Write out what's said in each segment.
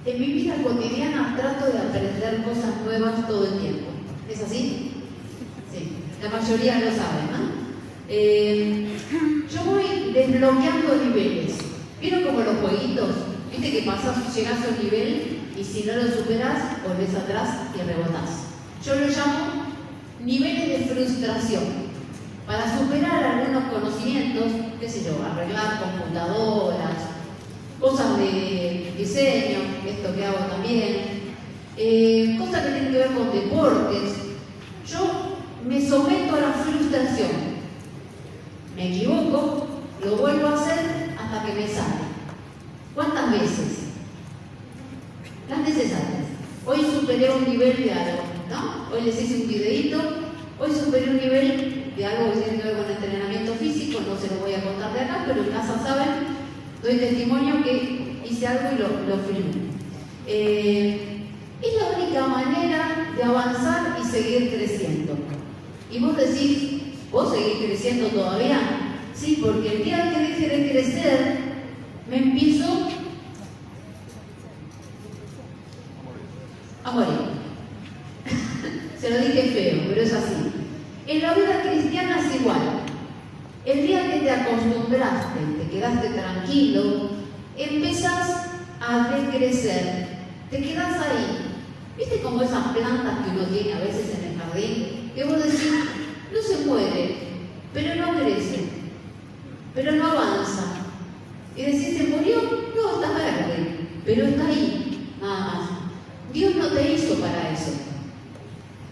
En mi vida cotidiana trato de aprender cosas nuevas todo el tiempo. ¿Es así? Sí, la mayoría lo saben, ¿no? Yo voy desbloqueando niveles. ¿Vieron como los jueguitos? ¿Viste que llegás a un nivel y si no lo superás, volvés atrás y rebotás? Yo lo llamo niveles de frustración. Para superar algunos conocimientos, qué sé yo, arreglar computadoras, cosas de diseño, esto que hago también, cosas que tienen que ver con deportes, yo me someto a la frustración. Me equivoco, lo vuelvo a hacer hasta que me sale. ¿Cuántas veces? Las necesarias. Hoy superé un nivel de algo, ¿no? Hoy les hice un videíto, hoy superé un nivel de algo que tiene que ver con entrenamiento físico, no se lo voy a contar de acá, pero en casa saben, doy testimonio que hice algo y lo filmé. Es la única manera de avanzar y seguir creciendo. Y vos decís, ¿vos seguís creciendo todavía? Sí, porque el día que deje de crecer, me empiezo a morir. Se lo dije feo, pero es así. En la vida cristiana es igual. El día que te acostumbraste, te quedaste tranquilo, empezás a decrecer, te quedás ahí. ¿Viste como esas plantas que uno tiene a veces en el jardín? Que vos decís, no se muere, pero no crece, pero no avanza. Y decís, ¿se murió? No, está verde, pero está ahí, nada más. Dios no te hizo para eso.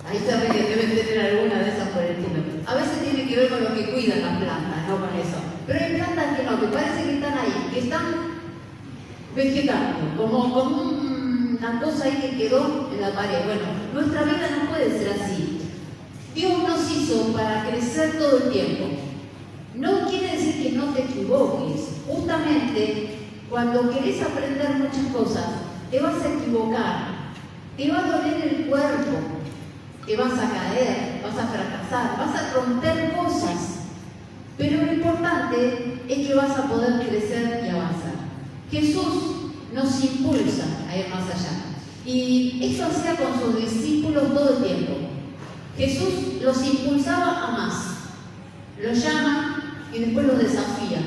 Ahí se ve que deben tener alguna de esas por el estilo. A veces tiene que ver con lo que cuidan las plantas, no con eso. Pero hay plantas que no, que parece que están ahí, que están vegetando, como una cosa ahí que quedó en la pared. Bueno, nuestra vida no puede ser así. Dios nos hizo para crecer todo el tiempo. No quiere decir que no te equivoques. Justamente, cuando querés aprender muchas cosas, te vas a equivocar, te va a doler el cuerpo, te vas a caer, vas a fracasar, vas a romper cosas. Pero lo importante es que vas a poder crecer y avanzar. Jesús nos impulsa a ir más allá. Y eso hacía con sus discípulos todo el tiempo. Jesús los impulsaba a más. Los llama y después los desafía.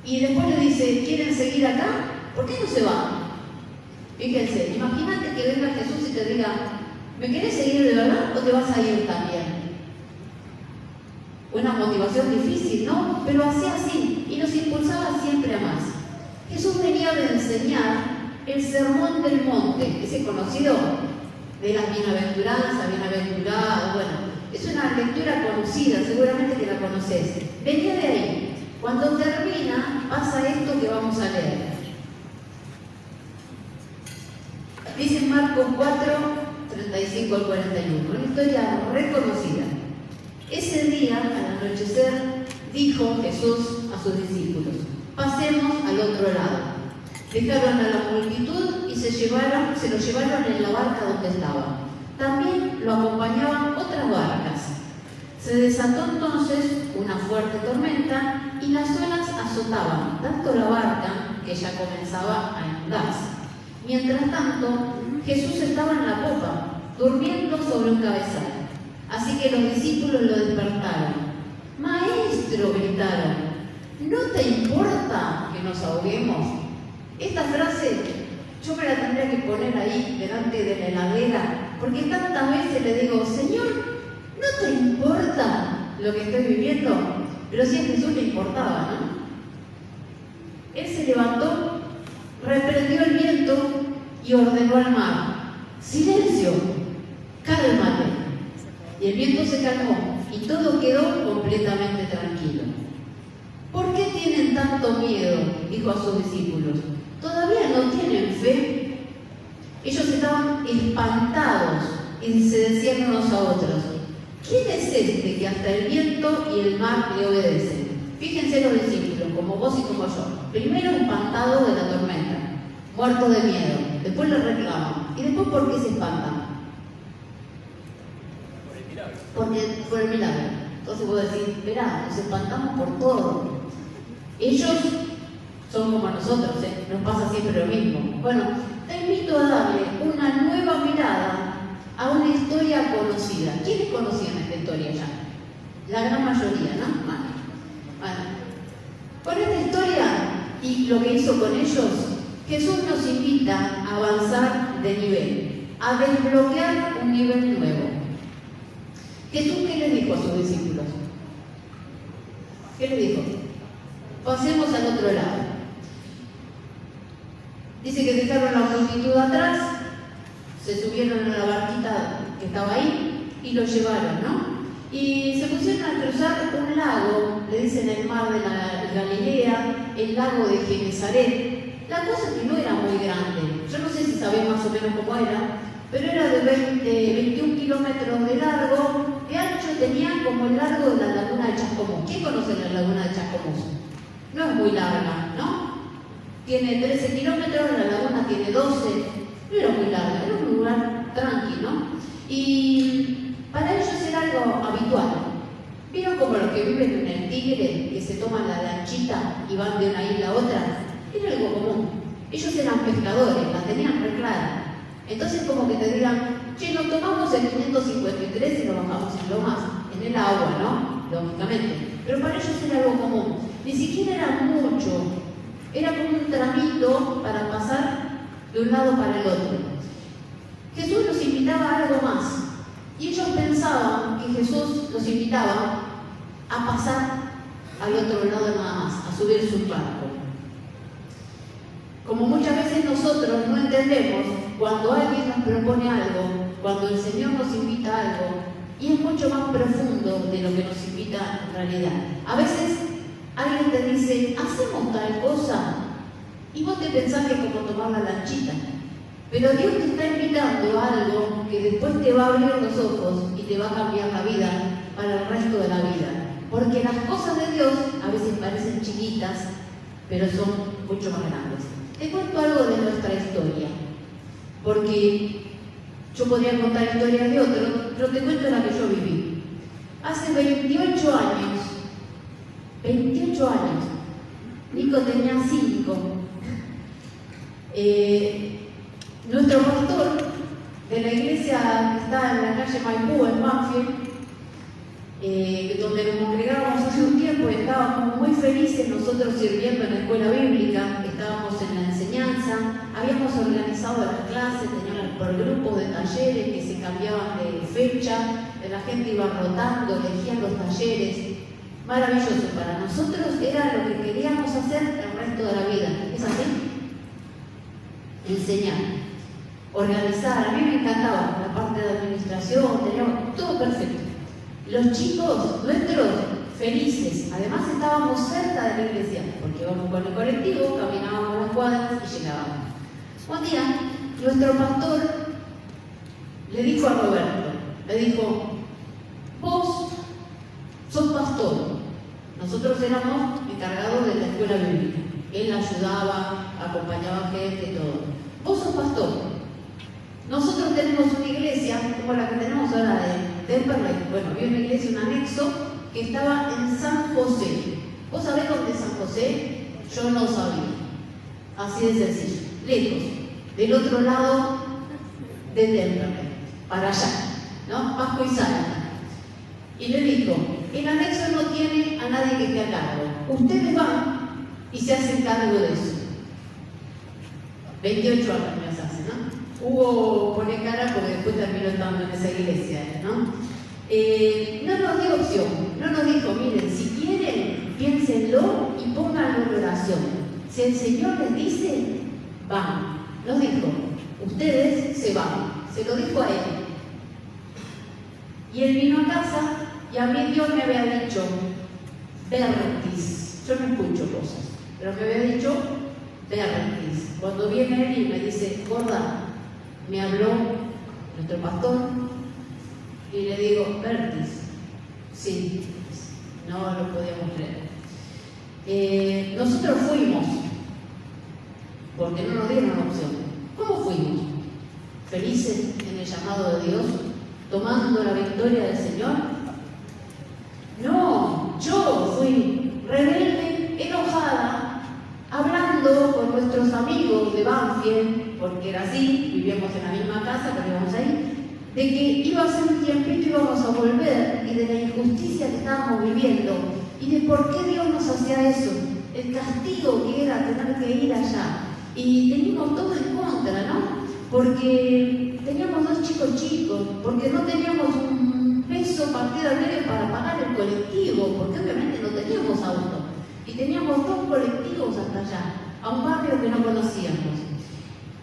Y después le dice, ¿quieren seguir acá? ¿Por qué no se van? Fíjense, imagínate que venga Jesús y te diga, ¿me querés seguir de verdad o te vas a ir también? Una motivación difícil, ¿no? Pero hacía así y nos impulsaba siempre a más. Jesús venía de enseñar el sermón del monte, ese conocido de las bienaventuranzas, bienaventurado, bueno, es una lectura conocida, seguramente que la conoces. Venía de ahí. Cuando termina, pasa esto que vamos a leer. Dice en Marcos 4, 35 al 41, una historia reconocida. Ese día, al anochecer, dijo Jesús a sus discípulos, pasemos al otro lado. Dejaron a la multitud y se lo llevaron en la barca donde estaba. También lo acompañaban otras barcas. Se desató entonces una fuerte tormenta y las olas azotaban tanto la barca que ya comenzaba a inundarse. Mientras tanto, Jesús estaba en la popa, durmiendo sobre un cabezal. Así que los discípulos lo despertaron. ¡Maestro!, gritaron, ¿no te importa que nos ahoguemos? Esta frase yo me la tendría que poner ahí delante de la heladera, porque tantas veces le digo, Señor, ¿no te importa lo que estoy viviendo? Pero sí a Jesús le importaba, ¿no? Él se levantó, reprendió el viento y ordenó al mar, silencio, cálmate. Y el viento se calmó y todo quedó completamente tranquilo. ¿Por qué tienen tanto miedo?, dijo a sus discípulos. ¿Todavía no tienen fe? Ellos estaban espantados y se decían unos a otros, ¿quién es este que hasta el viento y el mar le obedecen? Fíjense los discípulos, como vos y como yo. Primero espantados de la tormenta, muertos de miedo. Después le reclaman. ¿Y después por qué se espantan? Por el milagro. Entonces vos decís, esperá, nos espantamos por todo. Ellos son como nosotros, nos pasa siempre lo mismo. Bueno, te invito a darle una nueva mirada a una historia conocida. ¿Quiénes conocían esta historia ya? La gran mayoría, ¿no? Bueno, con esta historia y lo que hizo con ellos, Jesús nos invita a avanzar de nivel, a desbloquear un nivel nuevo. Jesús, ¿qué les dijo a sus discípulos? ¿Qué les dijo? Pasemos al otro lado. Dice que dejaron la multitud atrás, se subieron a la barquita que estaba ahí y lo llevaron, ¿no? Y se pusieron a cruzar un lago, le dicen el mar de la Galilea, el lago de Genesaret. La cosa es que no era muy grande, yo no sé si sabés más o menos cómo era, pero era de 21 kilómetros de largo, de ancho tenía como el largo de la laguna de Chascomús. ¿Quién conoce la laguna de Chascomús? No es muy larga, ¿no? Tiene 13 kilómetros, la laguna tiene 12, no era muy larga, era un lugar tranquilo, ¿no? Y para ellos era algo habitual. ¿Vieron como los que viven en el Tigre, que se toman la lanchita y van de una isla a otra? Era algo común. Ellos eran pescadores, la tenían re clara. Entonces como que te digan, che, nos tomamos el 553 y lo bajamos en Lomas, en el agua, ¿no? Lógicamente. Pero para ellos era algo común. Ni siquiera era mucho. Era como un tramito para pasar de un lado para el otro. Jesús los invitaba a algo más. Y ellos pensaban que Jesús los invitaba a pasar al otro lado nada más, a subir su barco. Como muchas veces nosotros no entendemos cuando alguien nos propone algo, cuando el Señor nos invita a algo, y es mucho más profundo de lo que nos invita en realidad. A veces alguien te dice, hacemos tal cosa, y vos te pensás que es como tomar la lanchita. Pero Dios te está invitando a algo que después te va a abrir los ojos y te va a cambiar la vida para el resto de la vida. Porque las cosas de Dios a veces parecen chiquitas, pero son mucho más grandes. Te cuento algo de nuestra historia, porque yo podría contar historias de otros, pero te cuento la que yo viví. Hace 28 años, Nico tenía 5. Nuestro pastor de la iglesia que está en la calle Maipú, en Banfield, donde nos congregábamos hace un tiempo, estábamos muy felices nosotros sirviendo en la escuela bíblica, estábamos en la enseñanza, habíamos organizado las clases, teníamos por grupos de talleres que se cambiaban de fecha, la gente iba rotando, elegían los talleres. Maravilloso, para nosotros era lo que queríamos hacer el resto de la vida. ¿Es así? Enseñar, organizar. A mí me encantaba la parte de administración, teníamos todo perfecto. Los chicos nuestros felices, además estábamos cerca de la iglesia, porque íbamos con el colectivo, caminábamos las cuadras y llegábamos. Un día, nuestro pastor le dijo a Roberto, le dijo, vos sos pastor. Nosotros éramos encargados de la escuela bíblica. Él ayudaba, acompañaba gente y todo. Vos sos pastor. Nosotros tenemos una iglesia, como la que tenemos ahora de Temperley. Bueno, había una iglesia, un anexo, que estaba en San José. ¿Vos sabés dónde es San José? Yo no sabía. Así de sencillo. Lejos. Del otro lado de Temperley. Para allá. ¿No? Pasco y Salta. Y le dijo, el anexo no tiene a nadie que esté a cargo. Ustedes van y se hacen cargo de eso. 28 años me hace, ¿no? Hugo pone cara porque después terminó estando en esa iglesia, ¿no? No nos dio opción, no nos dijo, miren, si quieren, piénsenlo y pónganlo en oración. Si el Señor les dice, van. Nos dijo, ustedes se van. Se lo dijo a él. Y él vino a casa y a mí Dios me había dicho, Bertis. Yo no escucho cosas, pero me había dicho, Bertis. Cuando viene él y me dice, gorda, me habló nuestro pastor y le digo, Bertis. Sí, no lo podíamos creer. Nosotros fuimos, porque no nos dieron opción. ¿Cómo fuimos? Felices en el llamado de Dios, tomando la victoria del Señor. No, yo fui rebelde, enojada, hablando con nuestros amigos de Banfield, porque era así, vivíamos en la misma casa, pero íbamos ahí, de que iba a ser un tiempito y íbamos a volver, y de la injusticia que estábamos viviendo, y de por qué Dios nos hacía eso, el castigo que era tener que ir allá. Y teníamos todo en contra, ¿no? Porque teníamos dos chicos, porque no teníamos un peso partido al medio para pagar el colectivo, porque obviamente no teníamos auto. Y teníamos 2 colectivos hasta allá, a un barrio que no conocíamos.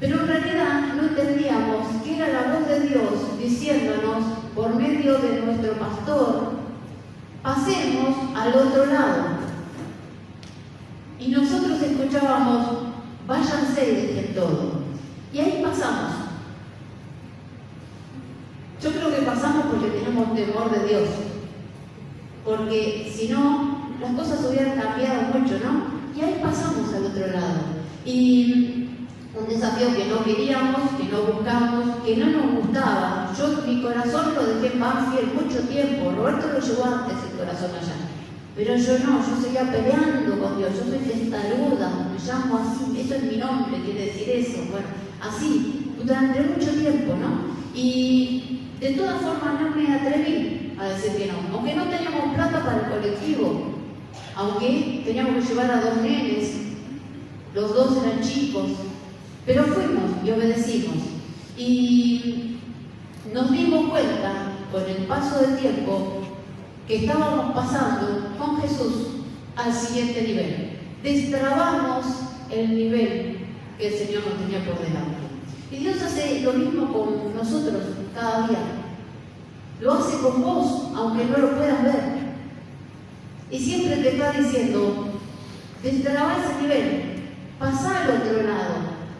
Pero en realidad no entendíamos que era la voz de Dios diciéndonos, por medio de nuestro pastor, pasemos al otro lado. Y nosotros escuchábamos, váyanse y dejen todo. Y ahí pasamos. Yo creo que pasamos porque tenemos temor de Dios. Porque si no, las cosas hubieran cambiado mucho, ¿no? Y ahí pasamos al otro lado. Y un desafío que no queríamos, que no buscamos, que no nos gustaba. Yo mi corazón lo dejé en Banfield mucho tiempo. Roberto lo llevó antes el corazón allá. Pero yo no, yo seguía peleando con Dios. Yo soy testaruda, me llamo así, eso es mi nombre, quiere decir eso. Bueno, así, durante mucho tiempo, ¿no? Y de todas formas no me atreví a decir que no. Aunque no teníamos plata para el colectivo, aunque teníamos que llevar a 2 nenes, los 2 eran chicos, pero fuimos y obedecimos. Y nos dimos cuenta, con el paso del tiempo, que estábamos pasando con Jesús al siguiente nivel. Destrabamos el nivel que el Señor nos tenía por delante. Y Dios hace lo mismo con nosotros cada día. Lo hace con vos, aunque no lo puedas ver. Y siempre te está diciendo, destrabar ese nivel, pasar al otro lado,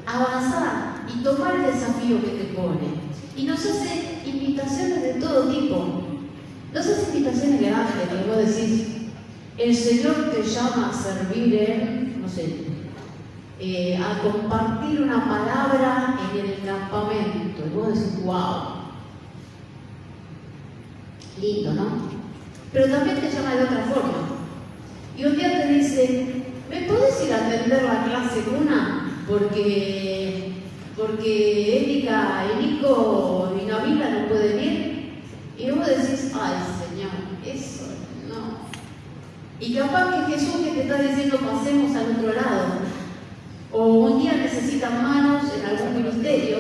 avanzar y tomar el desafío que te pone. Y nos hace invitaciones de todo tipo. Nos hace invitaciones grandes, que vos decís, el Señor te llama a servir en, no sé, a compartir una palabra en el campamento. Y vos decís, wow, lindo, ¿no? Pero también te llama de otra forma. Y un día te dice, ¿me podés ir a atender la clase una? Porque Erika, Nico y Navila no pueden ir. Y vos decís, ay Señor, eso no. Y capaz que Jesús que te está diciendo pasemos al otro lado. O un día necesitan manos en algún ministerio.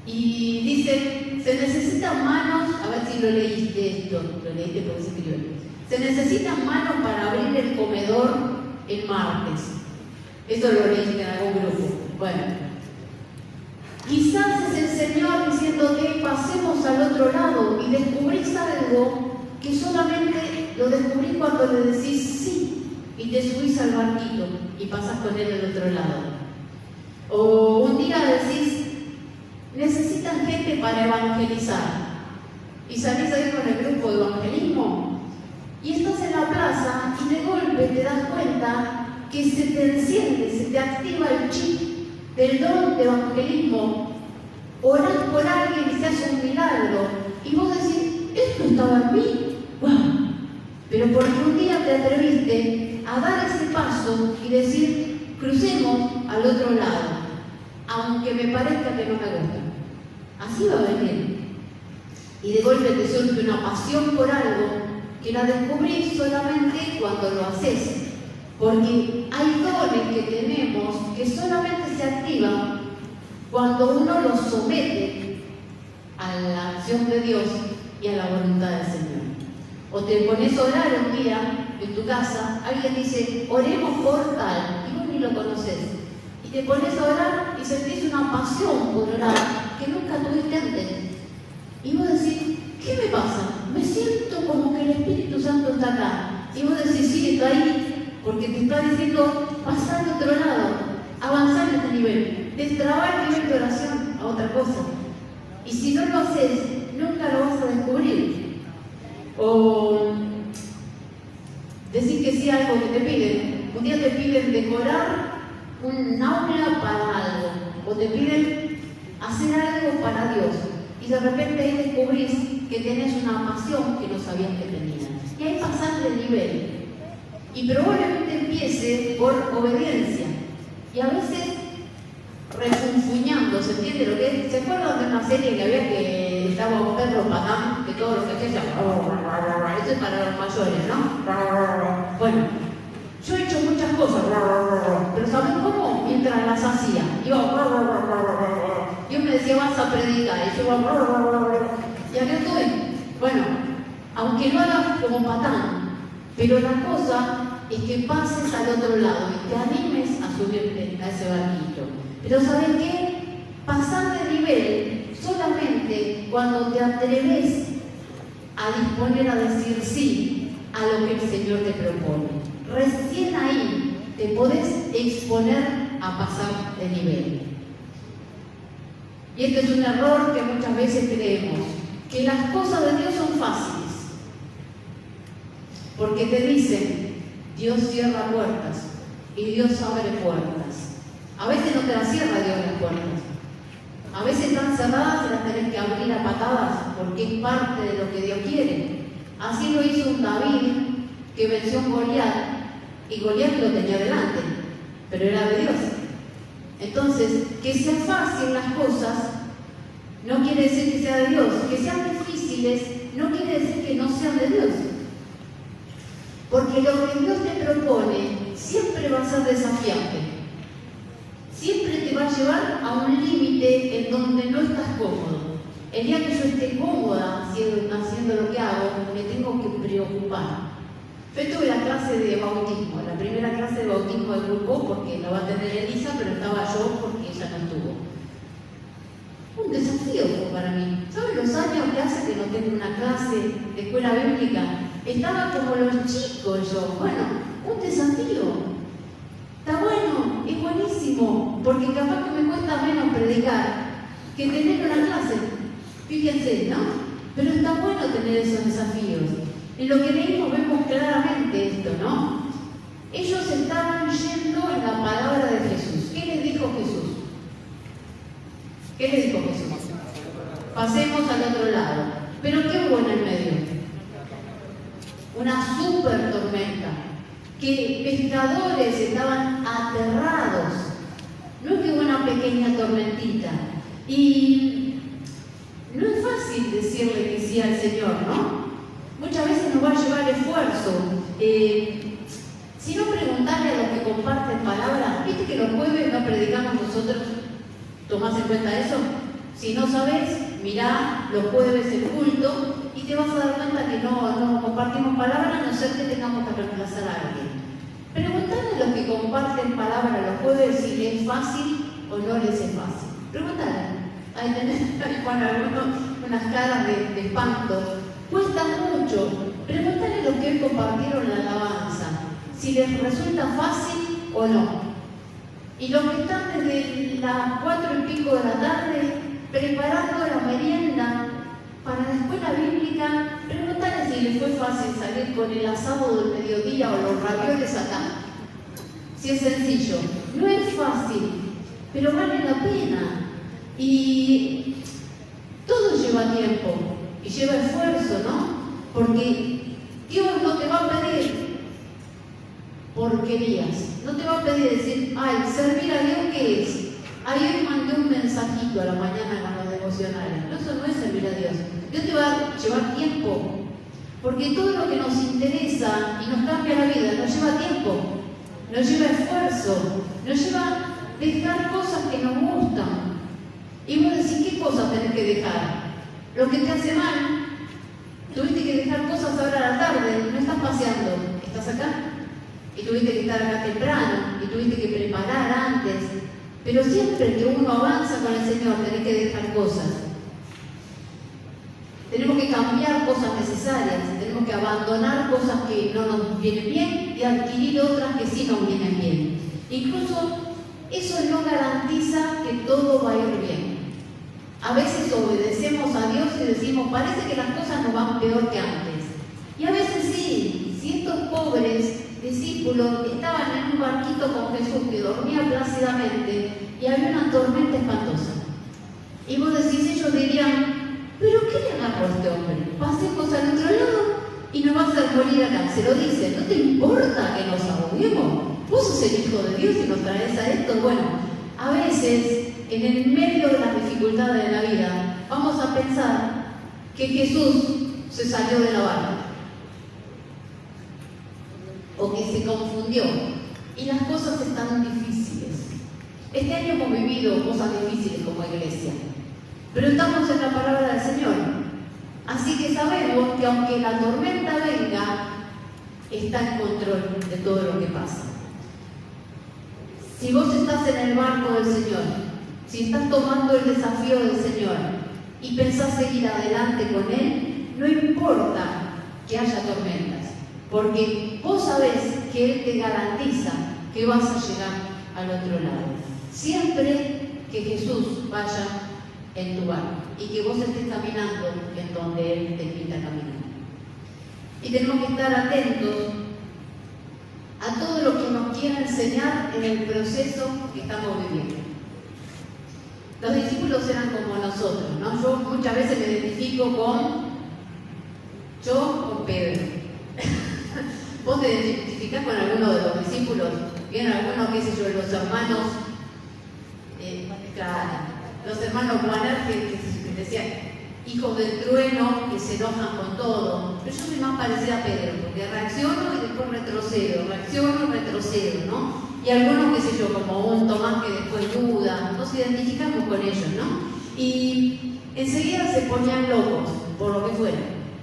Y dice, se necesitan manos, a ver si lo leíste esto, lo leíste porque se escribió. Se necesitan manos para abrir el comedor el martes. Eso lo leíste en algún grupo. Bueno. Quizás es el Señor diciéndote pasemos al otro lado y descubrís algo que solamente lo descubrís cuando le decís sí y te subís al barquito y pasás con él al otro lado. O un día decís, necesitan gente para evangelizar y salís ahí con el grupo de evangelismo y estás en la plaza y de golpe te das cuenta que se te enciende, se te activa el chip del don de evangelismo, orás por alguien y se hace un milagro, y vos decís, esto estaba en mí, ¡wow! Pero porque un día te atreviste a dar ese paso y decir, crucemos al otro lado, aunque me parezca que no me gusta. Así va a venir. Y de golpe te surge una pasión por algo que la descubrís solamente cuando lo haces. Porque hay dones que tenemos que solamente se activan cuando uno los somete a la acción de Dios y a la voluntad del Señor. O te pones a orar un día en tu casa, alguien dice, oremos por tal, y vos ni lo conoces. Y te pones a orar y sentís una pasión por orar que nunca tuviste antes. Y vos decís, ¿qué me pasa? Me siento como que el Espíritu Santo está acá. Y vos decís, sí, está ahí. Porque te está diciendo pasar al otro lado, avanzar en este nivel, destrabar el nivel de oración a otra cosa. Y si no lo haces, nunca lo vas a descubrir. O decir que sí a algo que te piden. Un día te piden decorar un aula para algo. O te piden hacer algo para Dios. Y de repente ahí descubrís que tenés una pasión que no sabías que tenías. Y ahí pasás de nivel. Y probablemente empiece por obediencia. y a veces refunfuñando, ¿se entiende lo que es? ¿Se acuerdan de una serie que había que estaba un perro patán, que todo lo que hacía, esto es para los mayores, ¿no? Bueno, yo he hecho muchas cosas, pero ¿saben cómo? Mientras las hacía, Dios me decía, vas a predicar, y yo y acá estoy. Bueno, aunque lo hagas como patán, pero la cosa es que pases al otro lado y te animes a subirte a ese barquito. Pero ¿saben qué? Pasar de nivel solamente cuando te atreves a disponer a decir sí a lo que el Señor te propone. Recién ahí te podés exponer a pasar de nivel. Y este es un error que muchas veces creemos, que las cosas de Dios son fáciles. Porque te dicen, Dios cierra puertas y Dios abre puertas. A veces no te las cierra Dios las puertas. A veces están cerradas y las tenés que abrir a patadas porque es parte de lo que Dios quiere. Así lo hizo un David que venció a un Goliat y Goliat lo tenía delante, pero era de Dios. Entonces, que sea fácil las cosas no quiere decir que sea de Dios. Que sean difíciles no quiere decir que no sean de Dios. Porque lo que Dios te propone siempre va a ser desafiante. Siempre te va a llevar a un límite en donde no estás cómodo. El día que yo esté cómoda haciendo lo que hago, me tengo que preocupar. Yo tuve la clase de bautismo, la primera clase de bautismo del grupo, porque la va a tener Elisa, pero estaba yo porque ella no estuvo. Un desafío fue para mí. ¿Saben los años que hace que no tengo una clase de escuela bíblica? Estaba como los chicos yo. Bueno, un desafío. Está bueno, es buenísimo, porque capaz que me cuesta menos predicar que tener una clase. Fíjense, ¿no? Pero está bueno tener esos desafíos. En lo que leímos vemos claramente esto, ¿no? Ellos estaban yendo en la palabra de Jesús. ¿Qué les dijo Jesús? ¿Qué les dijo Jesús? Pasemos al otro lado. Pero ¿qué hubo en el medio? Una súper tormenta. Que pescadores estaban aterrados. No es que hubo una pequeña tormentita. Y no es fácil decirle que sí al Señor, ¿no? Muchas veces nos va a llevar esfuerzo. Si no, preguntarle a los que comparten palabras. ¿Viste que los jueves no predicamos nosotros? ¿Tomás en cuenta eso? Si no sabes, mirá los jueves el culto y te vas a dar cuenta que no compartimos palabras, a no ser que tengamos que reemplazar a alguien. Preguntale a los que comparten palabras los jueves si les es fácil o no les es fácil. Preguntale. Ahí tenés con algunos unas caras de espanto. Cuesta mucho. Preguntale a los que hoy compartieron la alabanza si les resulta fácil o no. Y los que están desde las 4:00 de la tarde preparando la merienda para la escuela bíblica, preguntale si les fue fácil salir con el asado del mediodía o los ravioles acá. Si es sencillo. No es fácil, pero vale la pena. Y todo lleva tiempo y lleva esfuerzo, ¿no? Porque Dios no te va a pedir porquerías. No te va a pedir decir, ay, servir a Dios, ¿qué es? Ay, hoy mandé un mensajito a la mañana con los devocionales. No, eso no es servir a Dios. Dios te va a llevar tiempo. Porque todo lo que nos interesa y nos cambia la vida nos lleva tiempo, nos lleva esfuerzo, nos lleva dejar cosas que nos gustan. Y vos decís, ¿qué cosas tenés que dejar? Lo que te hace mal. Tuviste que dejar cosas ahora a la tarde, no estás paseando, estás acá. Y tuviste que estar acá temprano, y tuviste que preparar antes. Pero siempre que uno avanza con el Señor, tenés que dejar cosas. Tenemos que cambiar cosas necesarias, tenemos que abandonar cosas que no nos vienen bien y adquirir otras que sí nos vienen bien. Incluso eso no garantiza que todo va a ir bien. A veces obedecemos a Dios y decimos, parece que las cosas nos van peor que antes. Y a veces sí, si estos pobres discípulos estaban en un barquito con Jesús que dormía plácidamente y había una tormenta espantosa. Y vos decís, ellos dirían, ¿pero qué le agarró a este hombre? Pasemos al otro lado y nos vas a morir acá. Se lo dicen, ¿no te importa que nos ahoguemos? Vos sos el Hijo Hijo de Dios y nos traes a esto. Bueno, a veces, en el medio de las dificultades de la vida, vamos a pensar que Jesús se salió de la barca o que se confundió y las cosas están difíciles. Este año hemos vivido cosas difíciles como iglesia, pero estamos en la palabra del Señor, así que sabemos que aunque la tormenta venga, está en control de todo lo que pasa. Si vos estás en el barco del Señor, si estás tomando el desafío del Señor y pensás seguir adelante con Él, no importa que haya tormentas, porque vos sabés que Él te garantiza que vas a llegar al otro lado. Siempre que Jesús vaya en tu barco y que vos estés caminando en donde Él te invita a caminar. Y tenemos que estar atentos a todo lo que nos quiera enseñar en el proceso que estamos viviendo. Los discípulos eran como nosotros, ¿no? Yo muchas veces me identifico con Pedro. ¿Vos te identificás con alguno de los discípulos? ¿Bien? Algunos, qué sé yo, los hermanos, los hermanos Juaner que decían, hijos del trueno, que se enojan con todo. Pero yo soy más parecida a Pedro, porque reacciono y después retrocedo, ¿no? Y algunos, qué sé yo, como un Tomás que después duda, nos identificamos con ellos, ¿no? Y enseguida se ponían locos, por lo que fuera.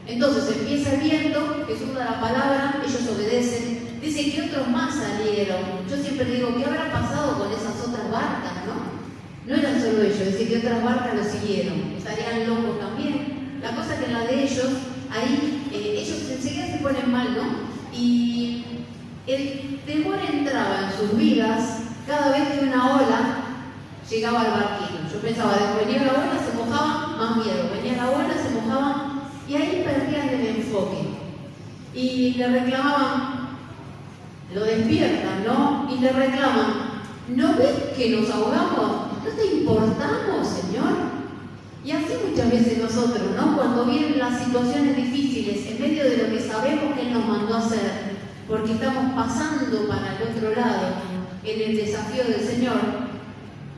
Entonces empieza el viento, Jesús da la palabra, ellos obedecen, dice que otros más salieron. Yo siempre digo, ¿qué habrá pasado con esas otras barcas, no? No eran solo ellos, dice que otras barcas los siguieron, estarían locos también. La cosa que en la de ellos, ahí ellos enseguida se ponen mal, ¿no? Y el temor entraba en sus vidas cada vez que una ola llegaba al barquito. Yo pensaba, después venía la ola, se mojaban, más miedo, venía la ola, se mojaban, y ahí perdían el enfoque. Y le reclamaban, lo despiertan, ¿no? Y le reclaman, ¿no ves que nos ahogamos? ¿No te importamos, Señor? Y así muchas veces nosotros, ¿no? Cuando vienen las situaciones difíciles, en medio de lo que sabemos que Él nos mandó a hacer, porque estamos pasando para el otro lado, en el desafío del Señor,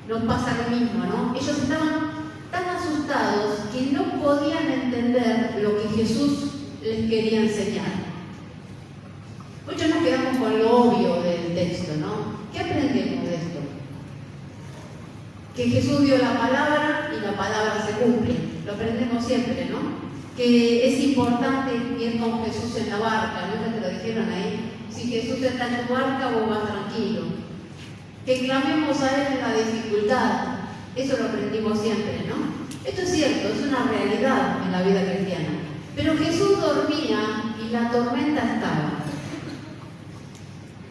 nos pasa lo mismo, ¿no? Ellos estaban tan asustados que no podían entender lo que Jesús les quería enseñar. Muchos nos quedamos con lo obvio del texto, ¿no? ¿Qué aprendemos de esto? Que Jesús dio la palabra y la palabra se cumple. Lo aprendemos siempre, ¿no? Que es importante ir con Jesús en la barca, ¿no? Ya te lo dijeron ahí. Si Jesús está en tu barca, vos vas tranquilo. Que clamemos a Él en la dificultad. Eso lo aprendimos siempre, ¿no? Esto es cierto, es una realidad en la vida cristiana. Pero Jesús dormía y la tormenta estaba.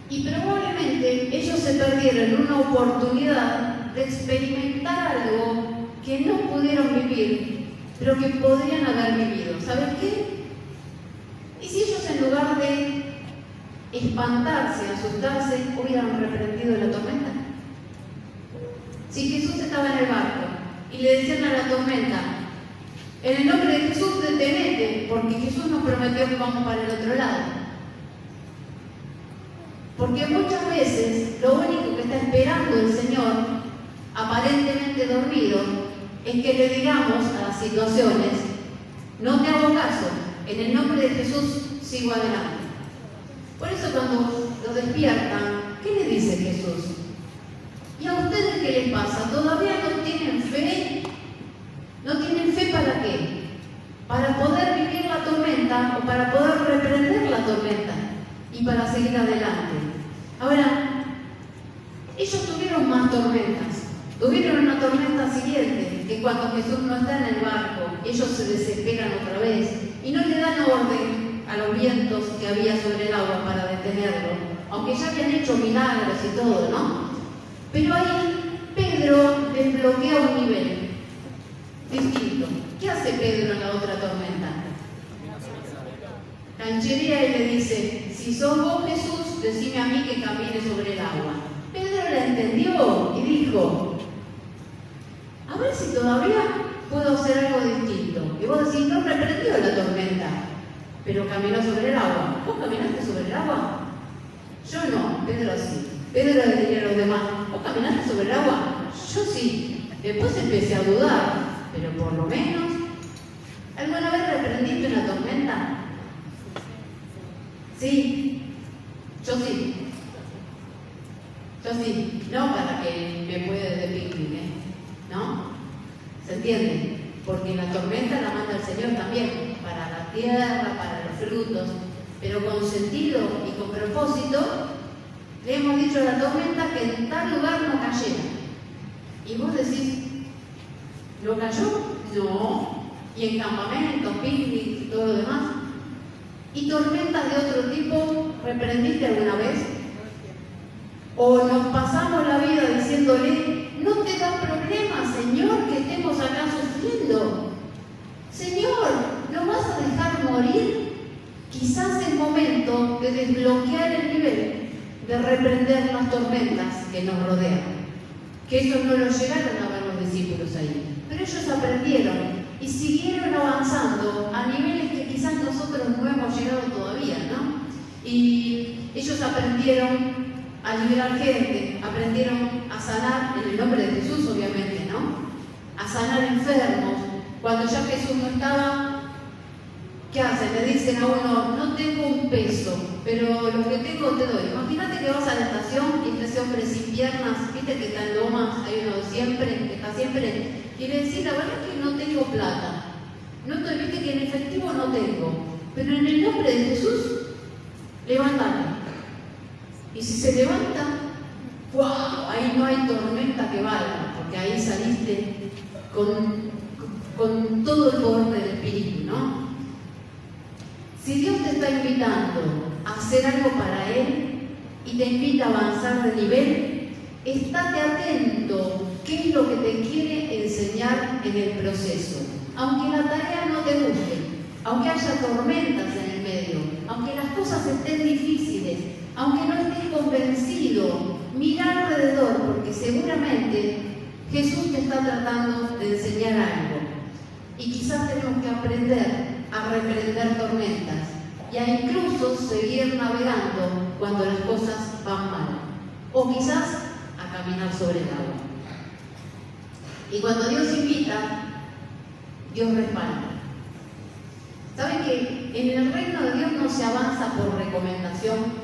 Y probablemente ellos se perdieron una oportunidad de experimentar algo que no pudieron vivir, pero que podrían haber vivido. ¿Sabes qué? ¿Y si ellos en lugar de espantarse, asustarse, hubieran reprendido la tormenta? Si Jesús estaba en el barco y le decían a la tormenta, en el nombre de Jesús detenete, porque Jesús nos prometió que vamos para el otro lado. Porque muchas veces lo único que está esperando el Señor, aparentemente dormido, es que le digamos a las situaciones, no te hago caso, en el nombre de Jesús sigo adelante. Por eso cuando lo despiertan, ¿qué le dice Jesús? ¿Y a ustedes qué les pasa? ¿Todavía no tienen fe? ¿No tienen fe para qué? Para poder vivir la tormenta o para poder reprender la tormenta y para seguir adelante. Ahora, ellos tuvieron más tormentas. Tuvieron una tormenta siguiente, que cuando Jesús no está en el barco, ellos se desesperan otra vez y no le dan orden a los vientos que había sobre el agua para detenerlo, aunque ya habían hecho milagros y todo, ¿no? Pero ahí Pedro desbloquea un nivel distinto. ¿Qué hace Pedro en la otra tormenta? Cancherea y le dice, si sos vos Jesús, decime a mí que camine sobre el agua. Pedro la entendió y dijo, a ver si todavía puedo hacer algo distinto. Y vos decís, no reprendió la tormenta, pero caminó sobre el agua. ¿Vos caminaste sobre el agua? Yo no, Pedro sí. Pedro le diría a los demás, ¿vos caminaste sobre el agua? Yo sí. Después empecé a dudar, pero por lo menos. ¿Alguna vez reprendiste una tormenta? Sí. Yo sí. Yo sí. No para que me pueda de picnic, ¿no? ¿Se entiende? Porque la tormenta la manda el Señor también, para la tierra, para los frutos, pero con sentido y con propósito. Le hemos dicho a la tormenta que en tal lugar no cayera. Y vos decís, ¿no cayó? No. Y en campamentos, picnics y todo lo demás. ¿Y tormentas de otro tipo reprendiste alguna vez? ¿O nos pasamos la vida diciéndole, no te da problema, Señor, que estemos acá sufriendo? Señor, ¿nos vas a dejar morir? Quizás es momento de desbloquear el nivel, de reprender las tormentas que nos rodean. Que ellos no lo llegaron a ver los discípulos ahí, pero ellos aprendieron y siguieron avanzando a niveles que quizás nosotros no hemos llegado todavía, ¿no? Y ellos aprendieron a liberar gente, aprendieron a sanar en el nombre de Jesús, obviamente, ¿no? A sanar enfermos. Cuando ya Jesús no estaba, ¿qué hacen? Le dicen a uno, no tengo un peso, pero lo que tengo te doy. Imagínate que vas a la estación y ese hombre sin piernas, viste que está en Lomas, hay uno siempre, que está siempre, y le decís, la verdad es que no tengo plata. No estoy, viste que en efectivo no tengo, pero en el nombre de Jesús, levántate. Y si se levanta, ¡wow! Ahí no hay tormenta que valga, porque ahí saliste con todo el poder del Espíritu, ¿no? Si Dios te está invitando a hacer algo para Él y te invita a avanzar de nivel, estate atento qué es lo que te quiere enseñar en el proceso. Aunque la tarea no te guste, aunque haya tormentas en el medio, aunque las cosas estén difíciles, aunque no estés convencido, mira alrededor, porque seguramente Jesús te está tratando de enseñar algo. Y quizás tenemos que aprender a reprender tormentas y a incluso seguir navegando cuando las cosas van mal. O quizás a caminar sobre el agua. Y cuando Dios invita, Dios respalda. ¿Saben que en el reino de Dios no se avanza por recomendación?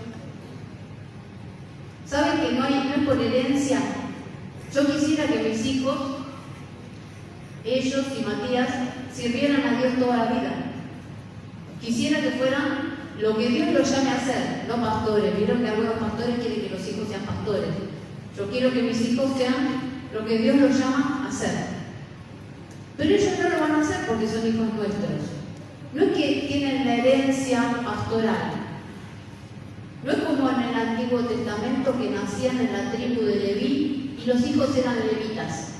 ¿Saben que no es por herencia? Yo quisiera que mis hijos, ellos y Matías, sirvieran a Dios toda la vida. Quisiera que fueran lo que Dios los llame a hacer, no pastores. Vieron que algunos pastores quieren que los hijos sean pastores. Yo quiero que mis hijos sean lo que Dios los llama a hacer. Pero ellos no lo van a hacer porque son hijos nuestros. No es que tienen la herencia pastoral. No es como en el Antiguo Testamento que nacían en la tribu de Leví y los hijos eran levitas.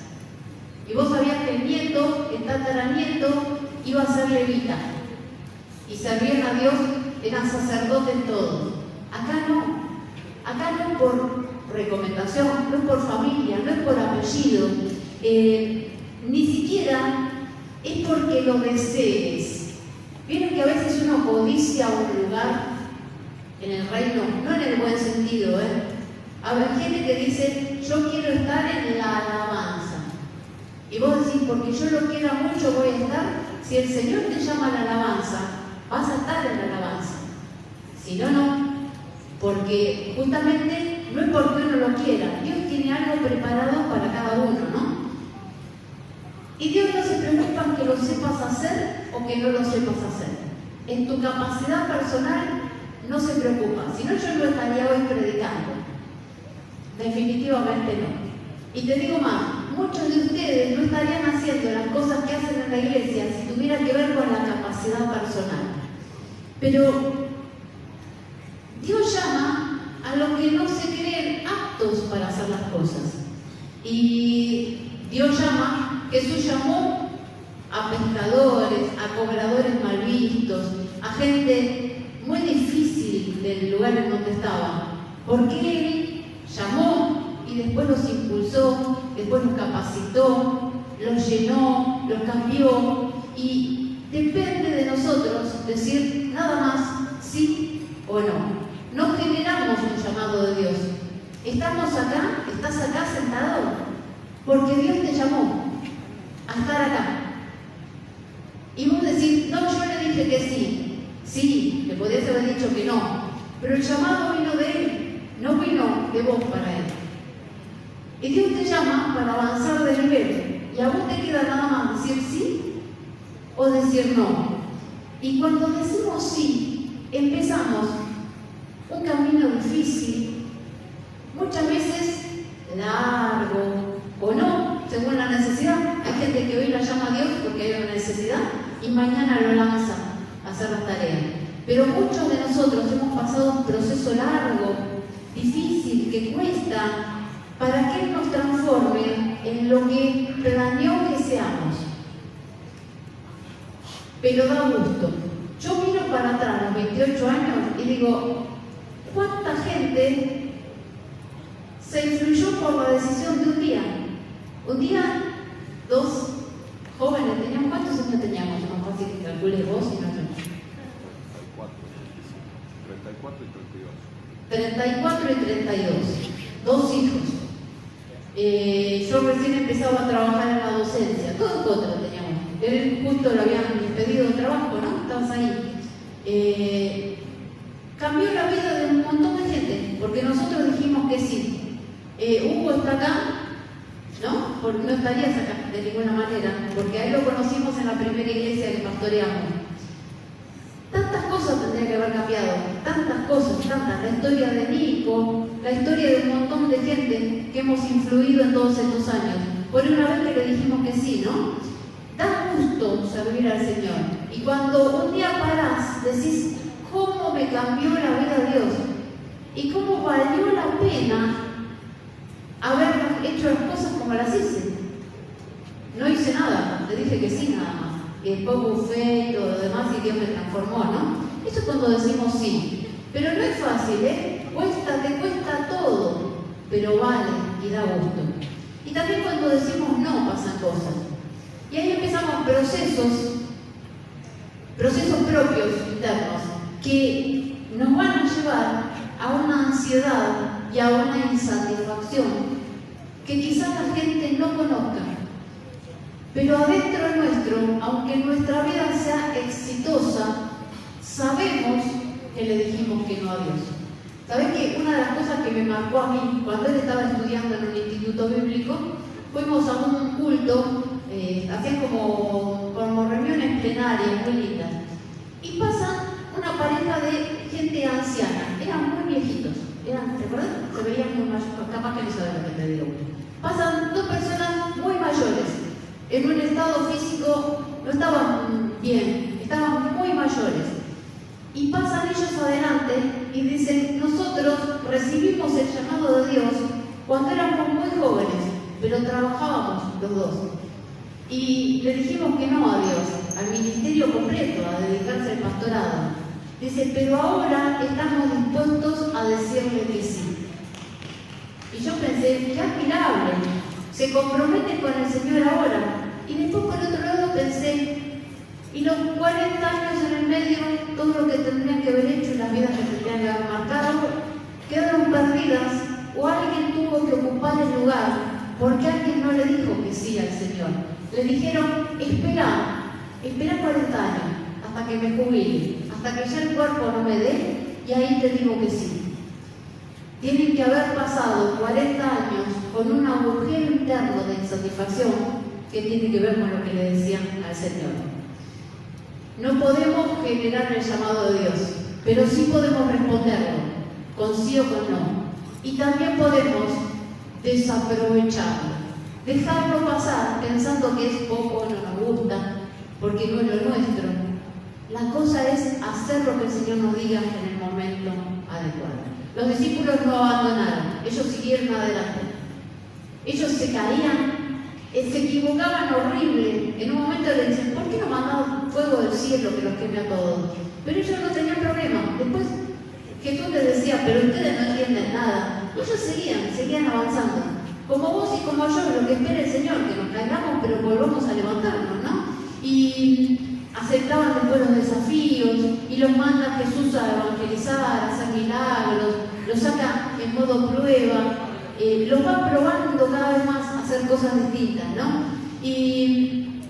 Y vos sabías que el nieto, el tataranieto, iba a ser levita. Y servían a Dios, eran sacerdotes todos. Acá no. Acá no es por recomendación, no es por familia, no es por apellido. Ni siquiera es porque lo desees. Vieron que a veces uno codicia un lugar en el reino, no en el buen sentido, A ver, gente que dice, yo quiero estar en la alabanza. Y vos decís, porque yo lo quiera mucho voy a estar. Si el Señor te llama a la alabanza, vas a estar en la alabanza. Si no, no. Porque justamente no es porque uno lo quiera. Dios tiene algo preparado para cada uno, ¿no? Y Dios no se preocupa en que lo sepas hacer o que no lo sepas hacer. En tu capacidad personal no se preocupa. Si no, yo no estaría hoy predicando. Definitivamente no. Y te digo más, muchos de ustedes no estarían haciendo las cosas que hacen en la iglesia si tuviera que ver con la capacidad personal. Pero Dios llama a los que no se creen aptos para hacer las cosas. Y Dios llama, Jesús llamó a pescadores, a cobradores mal vistos, a gente muy difícil del lugar en donde estaba. Porque Él llamó y después los impulsó, después los capacitó, los llenó, los cambió. Y depende de nosotros decir nada más sí o no. No generamos un llamado de Dios. Estamos acá, estás acá sentado, porque Dios te llamó a estar acá. Y vos decís, no, yo le dije que sí. Sí, le podrías haber dicho que no, pero el llamado vino de Él, no vino de vos para Él. Y Dios te llama para avanzar de nivel, y a vos te queda nada más decir sí o decir no. Y cuando decimos sí, empezamos un camino difícil, muchas veces largo o no, según la necesidad. Hay gente que hoy la llama a Dios porque hay una necesidad y mañana lo lanza a hacer las tareas. Pero muchos de nosotros hemos pasado un proceso largo, difícil, que cuesta, para que Él nos transforme en lo que planeó que seamos. Pero da gusto. Yo miro para atrás, los 28 años, y digo, ¿cuánta gente se influyó por la decisión de un día? Un día, dos jóvenes teníamos, ¿cuántos años teníamos? Más fácil que calcules vos y no yo. 34 y 32. Dos hijos. Yo recién empezaba a trabajar en la docencia, todos cuatro teníamos. Él justo lo habían pedido de trabajo, ¿no? Estabas ahí. Cambió la vida de un montón de gente, porque nosotros dijimos que sí. Hugo está acá, ¿no? Porque no estarías acá de ninguna manera, porque a él lo conocimos en la primera iglesia que pastoreamos. Tantas cosas tendría que haber cambiado, tantas cosas, tantas. La historia de Nico, la historia de un montón de gente que hemos influido en todos estos años. Por una vez que le dijimos que sí, ¿no? Da gusto servir al Señor. Y cuando un día parás, decís, ¿cómo me cambió la vida Dios? Y cómo valió la pena haber hecho las cosas como las hice. No hice nada, le dije que sí nada más. Y después bufé y todo lo demás y Dios me transformó, ¿no? Eso es cuando decimos sí. Pero no es fácil, ¿eh? Te cuesta todo, pero vale y da gusto. Y también cuando decimos no pasan cosas. Y ahí empezamos procesos propios internos que nos van a llevar a una ansiedad y a una insatisfacción que quizás la gente no conozca. Pero adentro nuestro, aunque nuestra vida sea exitosa, sabemos que le dijimos que no a Dios. ¿Sabés que una de las cosas que me marcó a mí cuando él estaba estudiando en un instituto bíblico, fuimos a un culto, hacían como reuniones plenarias muy lindas, y pasa una pareja de gente anciana, eran muy viejitos, ¿te acuerdas? Se veían muy mayores, capaz que no sabes lo que te digo. Pasan dos personas muy mayores, en un estado físico, no estaban bien, estaban muy mayores. Y pasan ellos adelante y dicen, nosotros recibimos el llamado de Dios cuando éramos muy jóvenes, pero trabajábamos los dos. Y le dijimos que no a Dios, al ministerio completo, a dedicarse al pastorado. Dice, pero ahora estamos dispuestos a decirle que sí. Y yo pensé, qué admirable, se compromete con el Señor ahora. Y después por otro lado pensé, y los 40 años en el medio, todo lo que tendrían que haber hecho y las vidas que tendrían que haber marcado, quedaron perdidas o alguien tuvo que ocupar el lugar porque alguien no le dijo que sí al Señor. Le dijeron, espera 40 años hasta que me jubile, hasta que ya el cuerpo no me dé y ahí te digo que sí. Tienen que haber pasado 40 años con un agujero interno de insatisfacción que tiene que ver con lo que le decían al Señor. No podemos generar el llamado de Dios, pero sí podemos responderlo, con sí o con no. Y también podemos desaprovecharlo, dejarlo pasar pensando que es poco, no nos gusta, porque no es lo nuestro. La cosa es hacer lo que el Señor nos diga en el momento adecuado. Los discípulos no abandonaron, ellos siguieron adelante. Ellos se caían, se equivocaban horrible. En un momento le dicen, ¿por qué no mandaron fuego del cielo que los queme a todos? Pero ellos no tenían problema. Después Jesús les decía, pero ustedes no entienden nada. Ellos seguían avanzando. Como vos y como yo, lo que espera el Señor, que nos caigamos, pero volvamos a levantarnos, ¿no? Y aceptaban después los desafíos y los manda Jesús a evangelizar, a hacer milagros, los saca en modo prueba, los va probando cada vez más a hacer cosas distintas, ¿no? Y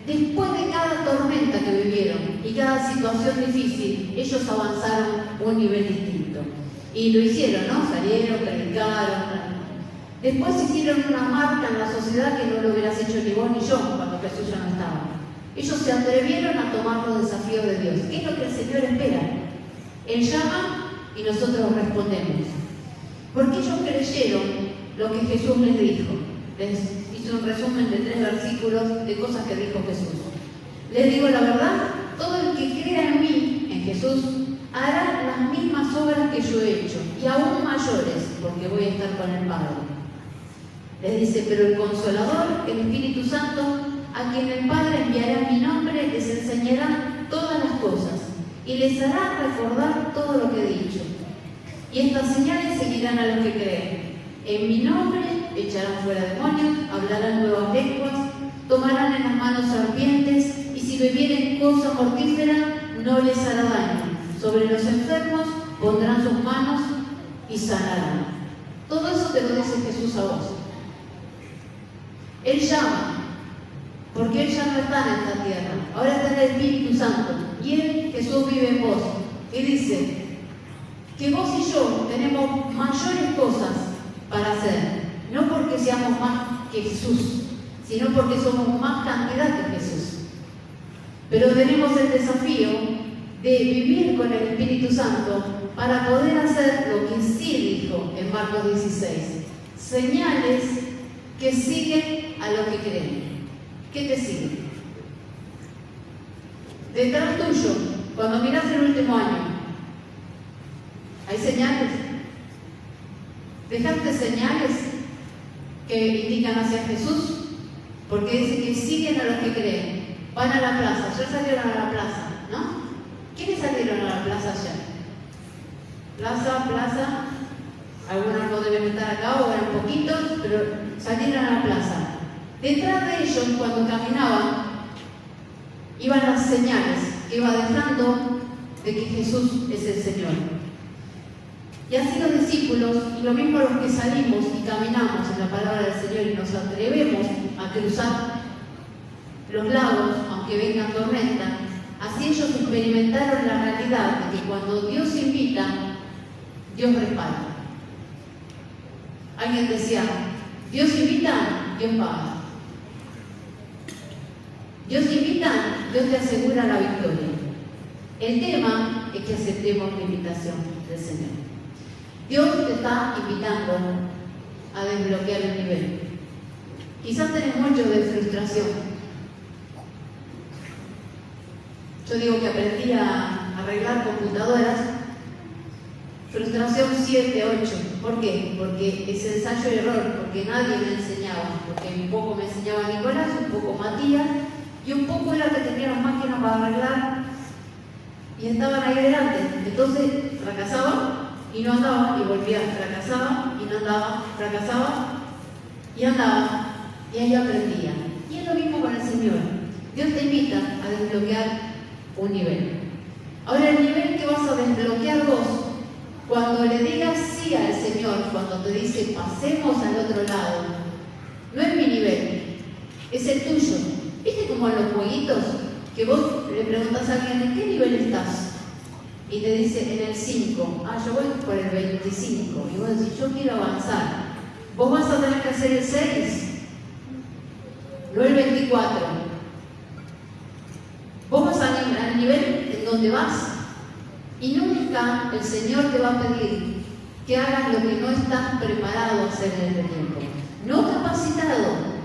después de cada tormenta que vivieron y cada situación difícil, ellos avanzaron un nivel distinto. Y lo hicieron, ¿no? Salieron, predicaron. Después hicieron una marca en la sociedad que no lo hubieras hecho ni vos ni yo cuando Jesús ya no estaba. Ellos se atrevieron a tomar los desafíos de Dios. ¿Qué es lo que el Señor espera? Él llama y nosotros respondemos. Porque ellos creyeron lo que Jesús les dijo. Les hizo un resumen de 3 versículos de cosas que dijo Jesús. Les digo la verdad, todo el que crea en mí, en Jesús, hará las mismas obras que yo he hecho, y aún mayores, porque voy a estar con el Padre. Les dice, pero el Consolador, el Espíritu Santo, a quien el Padre enviará en mi nombre, les enseñará todas las cosas, y les hará recordar todo lo que he dicho. Y estas señales seguirán a los que creen. En mi nombre echarán fuera demonios, hablarán nuevas lenguas, tomarán en las manos serpientes, y si bebieren cosa mortífera, no les hará daño. Sobre los enfermos pondrán sus manos y sanarán. Todo eso te lo dice Jesús a vos. Él llama, porque Él ya no está en esta tierra. Ahora está en el Espíritu Santo. Y Él, Jesús, vive en vos. Y dice que vos y yo tenemos mayores cosas para hacer. No porque seamos más que Jesús, sino porque somos más cantidad que Jesús. Pero tenemos el desafío de vivir con el Espíritu Santo para poder hacer lo que sí dijo en Marcos 16. Señales que siguen a los que creen. ¿Qué te sigue? Detrás tuyo, cuando miras el último año, ¿hay señales? ¿Dejaste señales que indican hacia Jesús? Porque dice que siguen a los que creen. Van a la plaza, ya salieron a la plaza, ¿no? ¿Quiénes salieron a la plaza ayer? Plaza, algunos no deben estar acá o eran poquitos, pero salieron a la plaza. Detrás de ellos, cuando caminaban, iban las señales que iba dejando de que Jesús es el Señor. Y así los discípulos, y lo mismo los que salimos y caminamos en la palabra del Señor y nos atrevemos a cruzar los lagos, aunque vengan tormentas, así ellos experimentaron la realidad de que cuando Dios invita, Dios respalda. Alguien decía, Dios invita, Dios paga. Dios invita, Dios te asegura la victoria. El tema es que aceptemos la invitación del Señor. Dios te está invitando a desbloquear el nivel. Quizás tenés mucho de frustración. Yo digo que aprendí a arreglar computadoras. Frustración 7, 8. ¿Por qué? Porque es ensayo y error, porque nadie me enseñaba. Porque un poco me enseñaba Nicolás, un poco Matías, y un poco era que tenía las máquinas para arreglar y estaban ahí delante. Entonces fracasaba y no andaba, y volvía, fracasaba y no andaba, fracasaba y andaba, y ahí aprendía. Y es lo mismo con el Señor. Dios te invita a desbloquear un nivel. Ahora, el nivel que vas a desbloquear vos, cuando le digas sí al Señor, cuando te dice pasemos al otro lado, no es mi nivel, es el tuyo. ¿Viste como en los jueguitos que vos le preguntas a alguien en qué nivel estás? Y te dice en el 5, yo voy por el 25, y vos decís yo quiero avanzar. Vos vas a tener que hacer el 6, no el 24. Vos vas al nivel en donde vas, y nunca el Señor te va a pedir que hagas lo que no estás preparado a hacer en este tiempo. No capacitado,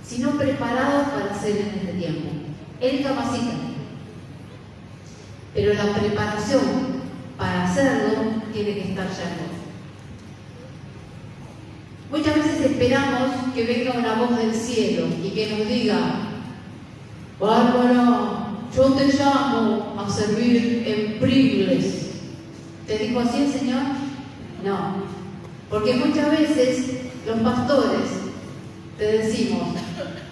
sino preparado para hacer en este tiempo. Él capacita. Pero la preparación para hacerlo tiene que estar ya en vos. Muchas veces esperamos que venga una voz del cielo y que nos diga, Bárbara, yo te llamo a servir en Pringles. ¿Te dijo así el Señor? No. Porque muchas veces los pastores te decimos,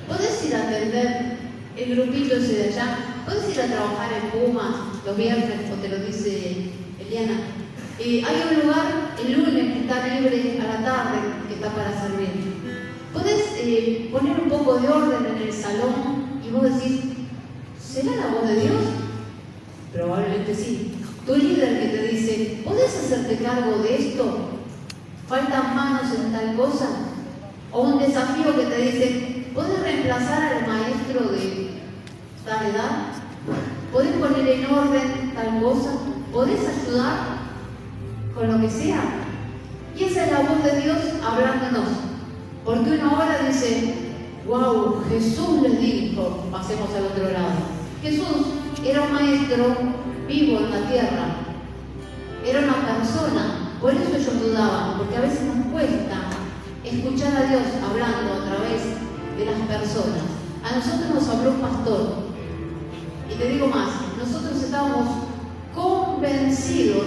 ¿podés ir a atender el grupito ese de allá? ¿Podés ir a trabajar en Pumas los viernes? O te lo dice Eliana. Hay un lugar el lunes que está libre a la tarde, que está para servir. ¿Podés poner un poco de orden en el salón? Y vos decís, ¿será la voz de Dios? Probablemente sí. Tu líder que te dice, ¿podés hacerte cargo de esto? ¿Faltan manos en tal cosa? O un desafío que te dice, ¿podés reemplazar al maestro de tal edad? ¿Podés poner en orden tal cosa? ¿Podés ayudar con lo que sea? Y esa es la voz de Dios hablándonos. Porque uno ahora dice, wow, Jesús les dijo, pasemos al otro lado. Jesús era un maestro vivo en la tierra, era una persona, por eso ellos dudaban, porque a veces nos cuesta escuchar a Dios hablando a través de las personas. A nosotros nos habló un pastor, y te digo más, nosotros estábamos convencidos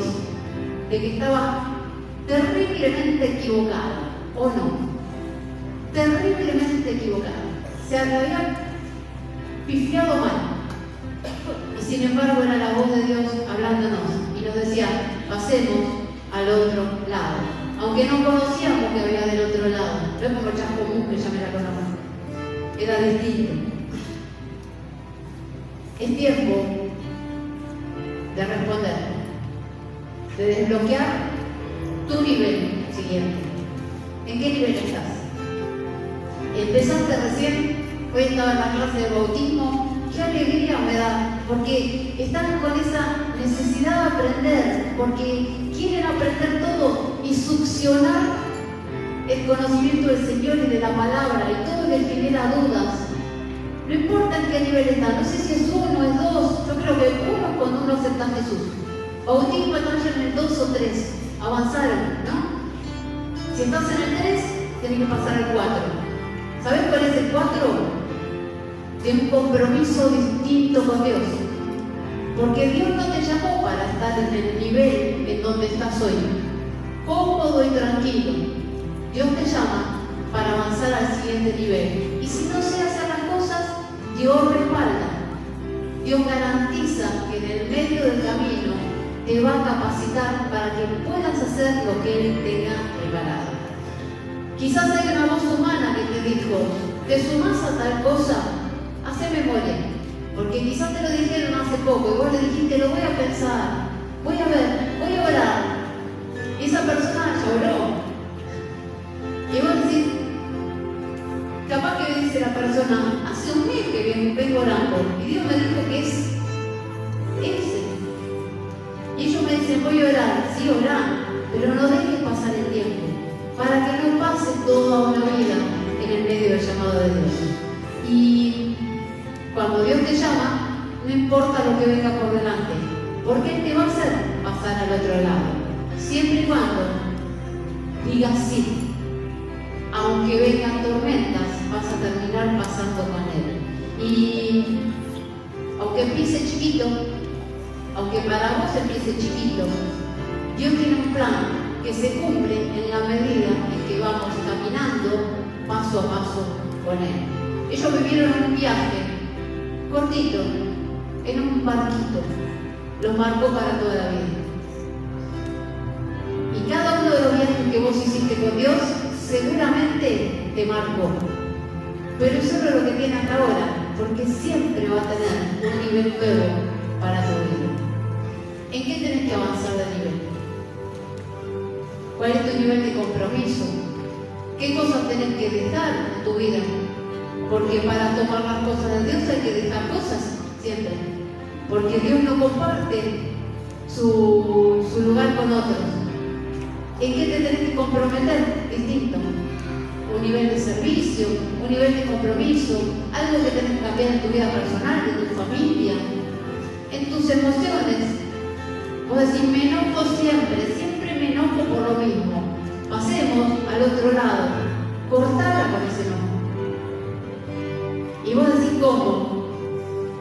de que estaba terriblemente equivocado, ¿o no? Terriblemente equivocado. Se había pifiado mal. Y sin embargo era la voz de Dios hablándonos y nos decía, pasemos al otro lado. Aunque no conocíamos que había del otro lado. No es como el Chascomún, que ya me la conozco. Era distinto. Es tiempo de responder, de desbloquear tu nivel siguiente. ¿En qué nivel estás? Empezaste recién, hoy estaba en la clase de bautismo, qué alegría me da, porque están con esa necesidad de aprender, porque quieren aprender todo y succionar el conocimiento del Señor y de la palabra, y todo les genera dudas. No importa en qué nivel están, no sé si es 1, es 2, yo creo que 1 es cuando uno acepta a Jesús. Bautismo están ya en el 2 o 3, avanzaron, ¿no? Si estás en el 3, tienes que pasar al 4. ¿Sabes cuál es el 4? De un compromiso distinto con Dios. Porque Dios no te llamó para estar en el nivel en donde estás hoy, cómodo y tranquilo. Dios te llama para avanzar al siguiente nivel. Y si no se hacen las cosas, Dios respalda. Dios garantiza que en el medio del camino te va a capacitar para que puedas hacer lo que Él tenga preparado. Quizás hay una voz humana que te dijo, ¿te sumás a tal cosa? Hace memoria, porque quizás te lo dijeron hace poco y vos le dijiste, lo voy a pensar, voy a ver, voy a orar. Y esa persona ya oró. Y vos decís, capaz que dice la persona, hace un mes que vengo orando y Dios me dijo que es ese. Y ellos me dicen, voy a orar, sí, orá, pero no dejes pasar el tiempo, para que no pase toda una vida en el medio del llamado de Dios. Y cuando Dios te llama, no importa lo que venga por delante, porque Él te va a hacer pasar al otro lado, siempre y cuando digas sí. Aunque vengan tormentas, vas a terminar pasando con Él. Y aunque empiece chiquito, aunque para vos empiece chiquito, Dios tiene un plan que se cumple en la medida en que vamos caminando paso a paso con Él. Ellos vivieron un viaje cortito, en un barquito, los marcó para toda la vida. Y cada uno de los viajes que vos hiciste con Dios, seguramente te marcó. Pero eso es lo que tiene hasta ahora, porque siempre va a tener un nivel nuevo para tu vida. ¿En qué tenés que avanzar de nivel? ¿Cuál es tu nivel de compromiso? ¿Qué cosas tenés que dejar en tu vida? Porque para tomar las cosas de Dios hay que dejar cosas siempre. Porque Dios no comparte su lugar con otros. ¿En qué te tenés que comprometer? Distinto. Un nivel de servicio, un nivel de compromiso, algo que tenés que cambiar en tu vida personal, en tu familia, en tus emociones. Vos decís, me enojo siempre me enojo por lo mismo. Pasemos al otro lado, cortala con ese enojo. Y vos decís, ¿cómo?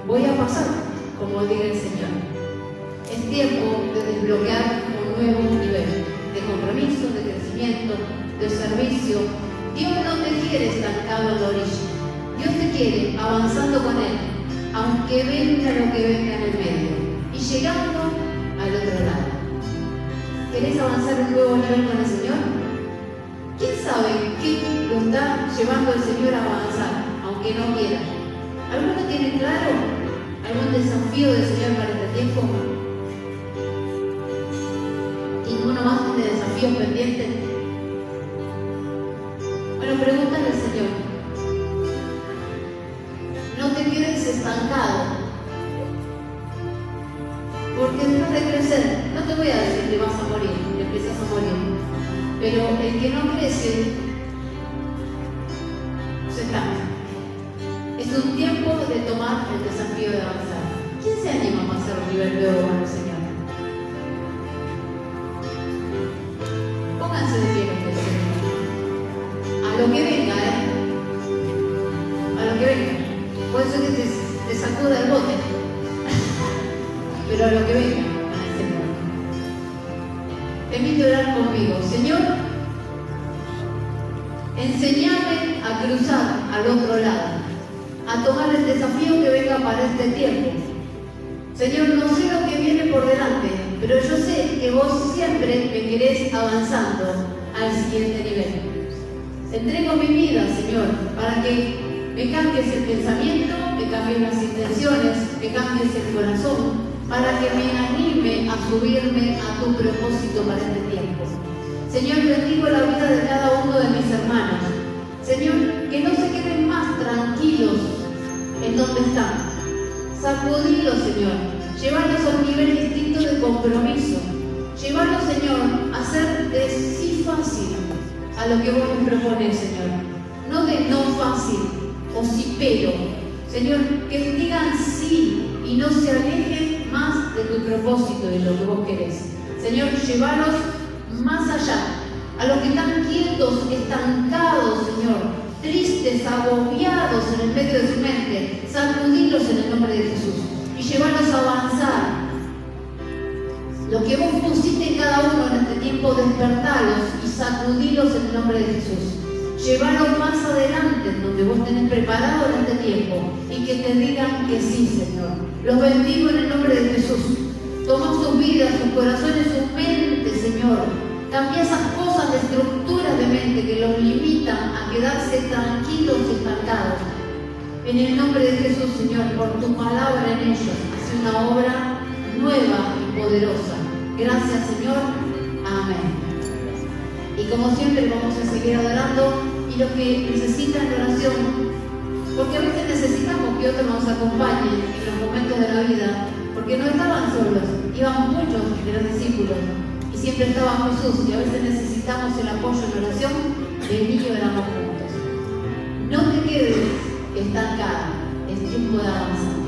Voy a pasar, como diga el Señor. Es tiempo de desbloquear un nuevo nivel de compromiso, de crecimiento, de servicio. Dios no te quiere estancado en la orilla. Dios te quiere avanzando con Él, aunque venga lo que venga en el medio, y llegando al otro lado. ¿Querés avanzar un nuevo nivel con el Señor? ¿Quién sabe qué lo está llevando el Señor a avanzar, aunque no quiera? ¿Alguno tiene claro algún desafío del Señor para este tiempo? ¿Ninguno más tiene desafíos pendientes? Bueno, pregúntale al Señor. No te quedes estancado. Porque después de crecer, no te voy a decir que vas a morir, que empiezas a morir. Pero el que no crece, se estanca. Es un tiempo de tomar el desafío de avanzar. ¿Quién se anima a pasar un nivel nuevo con el Señor? Pónganse de pie con el Señor. A lo que venga, a lo que venga. Puede ser que te sacuda el bote, pero a lo que venga con el Señor. Te invito a orar conmigo. Señor, enséñame a cruzar al otro lado, a tomar el desafío que venga para este tiempo. Señor, no sé lo que viene por delante, pero yo sé que vos siempre me querés avanzando al siguiente nivel. Te entrego mi vida, Señor, para que me cambies el pensamiento, me cambies las intenciones, me cambies el corazón, para que me anime a subirme a tu propósito para este tiempo. Señor, bendigo la vida de cada uno de mis hermanos. Señor, que no se queden más tranquilos en donde están. Sacudilos, Señor. Llévalos a un nivel distinto de compromiso. Llévalos, Señor, a ser de sí fácil a lo que vos les propones, Señor. No de no fácil o sí pero. Señor, que digan sí y no se alejen más de tu propósito y de lo que vos querés. Señor, llévalos más allá. A los que están quietos, estancados, Señor, tristes, agobiados en el medio de su mente, sacudilos en el nombre de Jesús y llevarlos a avanzar. Lo que vos pusiste en cada uno en este tiempo, despertalos y sacudilos en el nombre de Jesús. Llevarlos más adelante, donde vos tenés preparado en este tiempo, y que te digan que sí, Señor. Los bendigo en el nombre de Jesús. Toma sus vidas, sus corazones, sus mentes, Señor. Cambia esas cosas de estructuras de mente que los limitan a quedarse tranquilos y estancados. En el nombre de Jesús, Señor, por tu palabra en ellos, hace una obra nueva y poderosa. Gracias, Señor. Amén. Y como siempre vamos a seguir adorando, y los que necesitan oración, porque a veces necesitamos que otros nos acompañen en los momentos de la vida, porque no estaban solos, iban muchos de los discípulos y siempre estaba Jesús, y a veces necesitamos el apoyo en oración. Vení y oramos juntos. No te quedes estancada, es tiempo de avanzar.